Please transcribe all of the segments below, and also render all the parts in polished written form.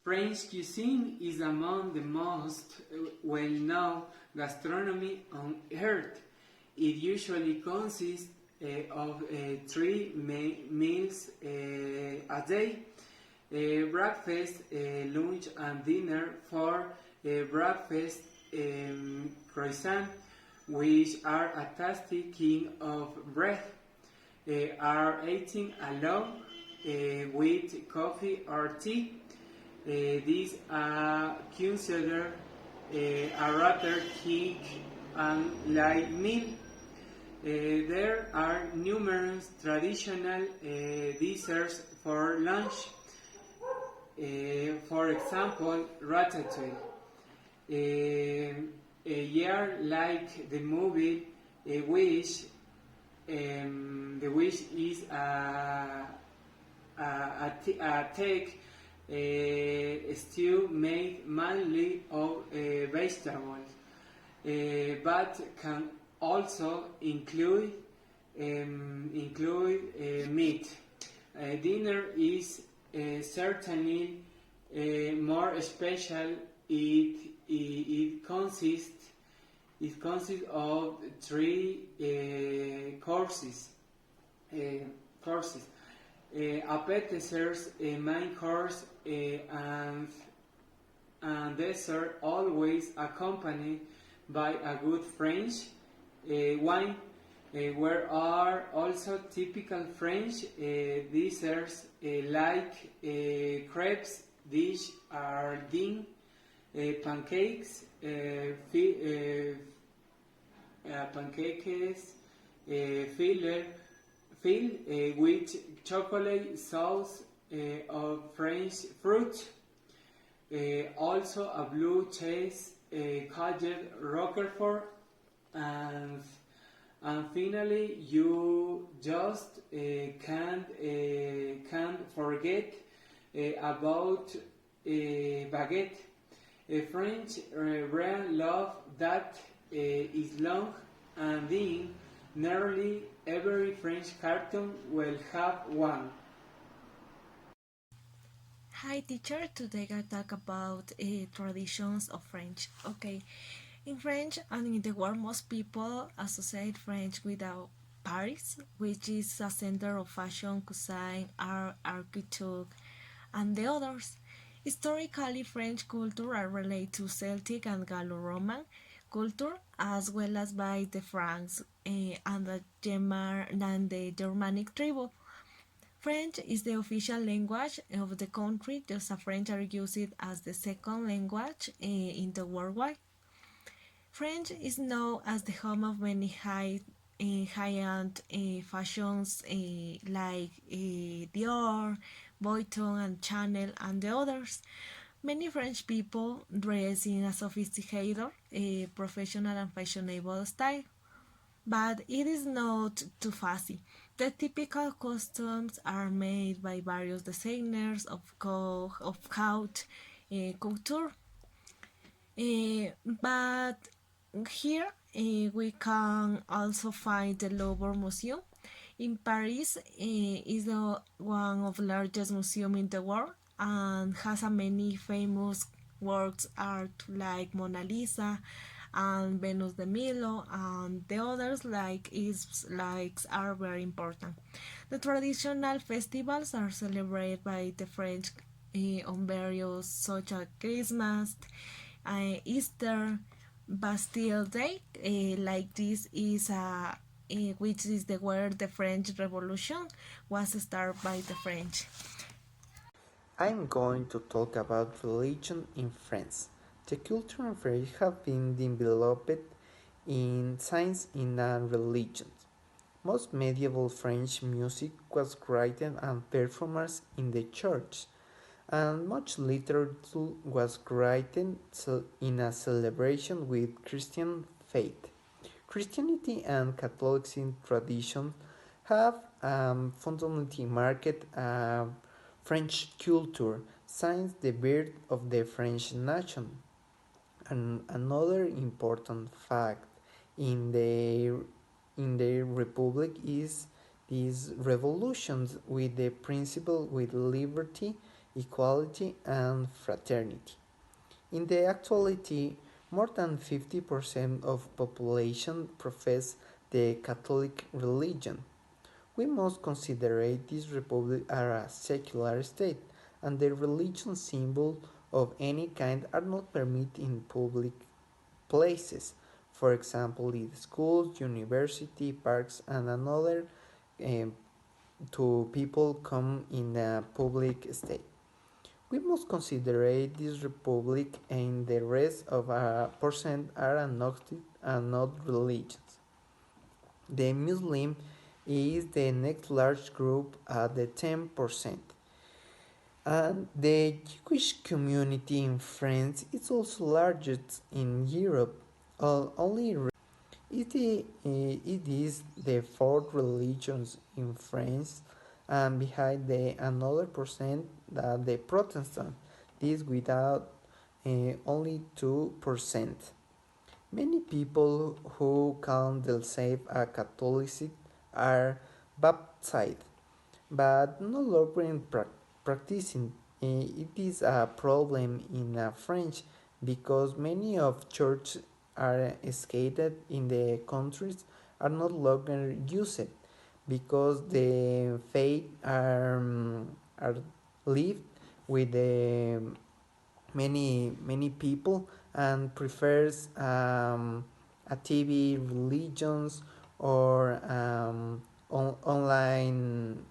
French cuisine is among the most well-known gastronomy on earth. It usually consists of three meals a day: breakfast, lunch, and dinner. For breakfast, croissant, which are a tasty king of bread, are eaten alone with coffee or tea. These are considered a rather quick and light meal. There are numerous traditional desserts for lunch. For example, ratatouille. A year like the movie, the wish is a thick stew made mainly of vegetables, but can also include meat. Dinner is certainly more special. It consists of three courses. Courses. Appetizers, a main course, and dessert, always accompanied by a good French wine. Where are also typical French desserts like crepes, dish are din, pancakes, filled with chocolate sauce of French fruit. Also a blue cheese, cottage roquefort, and finally you just can't forget about baguette. French real love that is long, and in nearly every French cartoon will have one. Hi teacher, today I talk about traditions of French. Okay, in French and in the world, most people associate French with Paris, which is a center of fashion, cuisine, art, architecture, and the others. Historically, French culture are related to Celtic and Gallo-Roman culture, as well as by the Franks and the Germanic tribe. French is the official language of the country, just as French are used as the second language in the worldwide. French is known as the home of many high-end fashions like Dior, Vuitton, and Chanel, and the others. Many French people dress in a sophisticated, professional, and fashionable style, but it is not too fussy. The typical costumes are made by various designers of haute couture, but here we can also find the Louvre Museum. In Paris is one of the largest museums in the world and has a many famous works art like Mona Lisa and Venus de Milo and the others are very important. The traditional festivals are celebrated by the French on various such as Christmas, Easter, Bastille Day, like this is which is the where the French Revolution was started by the French. I'm going to talk about religion in France. The culture in France has been developed in science and religion. Most medieval French music was written and performed in the church, and much literature was written in a celebration with Christian faith. Christianity and Catholicism tradition have fundamentally marked French culture since the birth of the French nation. And another important fact in the republic is these revolutions with the principle with liberty equality, and fraternity. In the actuality, more than 50% of population profess the Catholic religion. We must consider this republic as a secular state, and the religion symbol of any kind are not permitted in public places. For example, in schools, university, parks, and another um, to people come in a public state. We must consider this republic and the rest of a percent are agnostic and not religions. The Muslim is the next large group at the 10%. And the Jewish community in France is also largest in Europe. Only it is the fourth religion in France, and behind the another percent that the Protestant. This without only 2%. Many people who count themselves a Catholic are baptized, but no longer practicing. It is a problem in French because many of churches are scattered in the countries are not longer used because the faith are lived with the many people and prefers a TV religions or online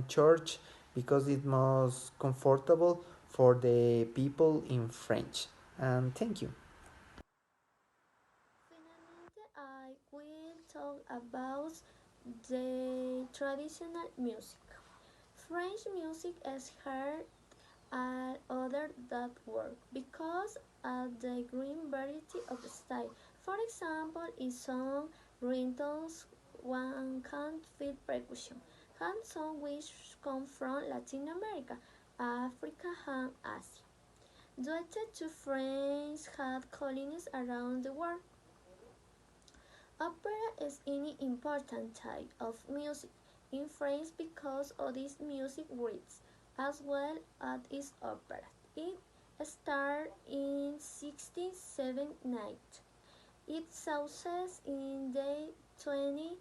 church because it's most comfortable for the people in French. And thank you. Finalmente, I will talk about the traditional music. French music is heard all other that work because of the green variety of style. For example, in some ringtones one can feel percussion. Hand songs which come from Latin America, Africa and Asia. Duetted to French had colonies around the world. Opera is an important type of music in France because of its music roots, as well as its opera. It started in 1679. Its success in the 20th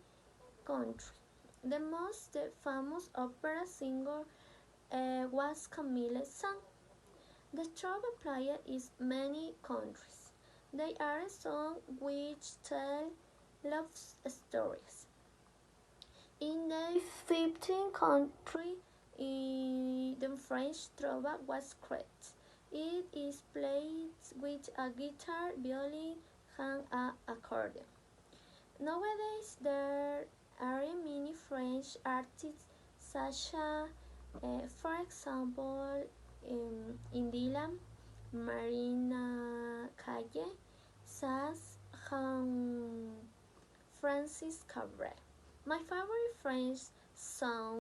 country. The most famous opera singer was Camille Saint. The troupe played in many countries. They are songs which tell love stories. In the 15th country, the French trova was created. It is played with a guitar, violin, and an accordion. Nowadays, there are many French artists, such as, for example, Indila, Marina Kaye, Sass, and Francis Cabrel. My favorite French song